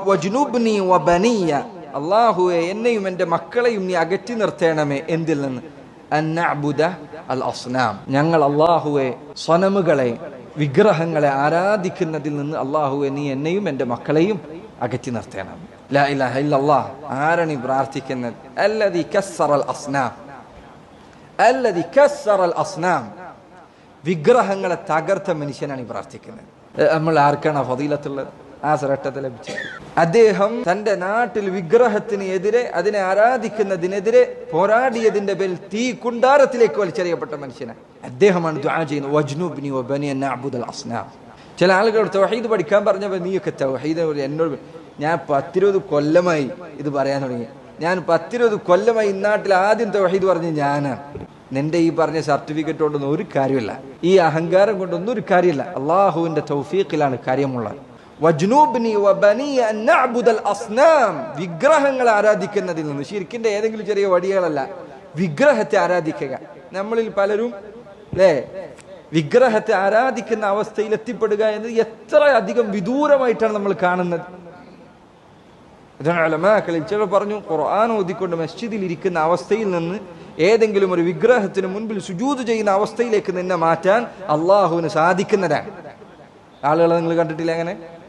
വജ്നുബ്നി വബനിയ, അല്ലാഹുവേ എന്നെയും എൻ്റെ മക്കളെയും നീ അകറ്റി നിർത്തേണമേ. എന്തിൽ നിന്ന്? അൻ നഅ്ബുദ അൽ അസ്നാം, ഞങ്ങൾ അല്ലാഹുവേ സ്വനമുകളെ, വിഗ്രഹങ്ങളെ ആരാധിക്കുന്നതിൽ നിന്ന് അല്ലാഹുവേ നീ എന്നെയും എൻ്റെ മക്കളെയും അകറ്റി നിർത്തേണം. ലാ ഇലാഹ ഇല്ലല്ലാഹ്. ആരാണ് ഈ പ്രാർത്ഥിക്കുന്നത്? അല്ലദീ കസ്സറൽ അസ്നാം, അല്ലദീ കസ്സറൽ അസ്നാം, വിഗ്രഹങ്ങളെ തകർത്ത മനുഷ്യനാണ് ഈ പ്രാർത്ഥിക്കുന്നത്. നമ്മൾ ആർക്കാണ് ഫളീലത്തുള്ളത്? ആ ശ്രേഷ്ഠത ലഭിച്ചത്. അദ്ദേഹം തന്റെ നാട്ടിൽ വിഗ്രഹത്തിന് എതിരെ, അതിനെ ആരാധിക്കുന്നതിനെതിരെ പോരാടിയതിന്റെ പേരിൽ തീ കുണ്ടാരത്തിലേക്ക് വലിച്ചെറിയപ്പെട്ട മനുഷ്യനാണ്. അദ്ദേഹമാണ് ദുആ ചെയ്യുന്നത്, വജ്നുബ്നി വബനി അൻ നഅ്ബുദൽ അസ്നാം. ചില ആളുകളോട് തൗഹീദ് പഠിക്കാൻ പറഞ്ഞപ്പോൾ നീയൊക്കെ തൗഹീദ് എന്നോട്, ഞാൻ 10-20 കൊല്ലമായി ഇത് പറയാൻ തുടങ്ങി. ഞാൻ 10-20 കൊല്ലമായി ഇന്നാട്ടിൽ ആദ്യം തൗഹീദ് പറഞ്ഞ് ഞാനാണ്. നിന്റെ ഈ പറഞ്ഞ സർട്ടിഫിക്കറ്റ് കൊണ്ടൊന്നും ഒരു കാര്യമില്ല, ഈ അഹങ്കാരം കൊണ്ടൊന്നും ഒരു കാര്യമില്ല. അള്ളാഹുവിന്റെ തൗഫീഖിലാണ് കാര്യമുള്ളത്. വജ്നുബ്നി വബനി അൻ നഅ്ബുദൽ അസ്നാം, വിഗ്രഹങ്ങളെ ആരാധിക്കുന്നതിൽ നിന്ന്. ശിർക്കിന്റെ ഏതെങ്കിലും ചെറിയ വടികളല്ല, വിഗ്രഹത്തെ ആരാധിക്കുക. നമ്മളിൽ പലരും അല്ലേ വിഗ്രഹത്തെ ആരാധിക്കുന്ന അവസ്ഥയിൽ എത്തിപ്പെടുക എന്നത് എത്ര അധികം വിദൂരമായിട്ടാണ് നമ്മൾ കാണുന്നത്. ഉലമാക്കളിൽ ചിലർ പറഞ്ഞു, ഖുർആൻ ഓതിക്കൊണ്ട് മസ്ജിദിൽ ഇരിക്കുന്ന അവസ്ഥയിൽ നിന്ന് ഏതെങ്കിലും ഒരു വിഗ്രഹത്തിന് മുൻപിൽ സുജൂദ് ചെയ്യുന്ന അവസ്ഥയിലേക്ക് നിന്നെ മാറ്റാൻ അള്ളാഹുവിന് സാധിക്കുന്നതാണ്. ആളുകളെ നിങ്ങൾ കണ്ടിട്ടില്ല അങ്ങനെ?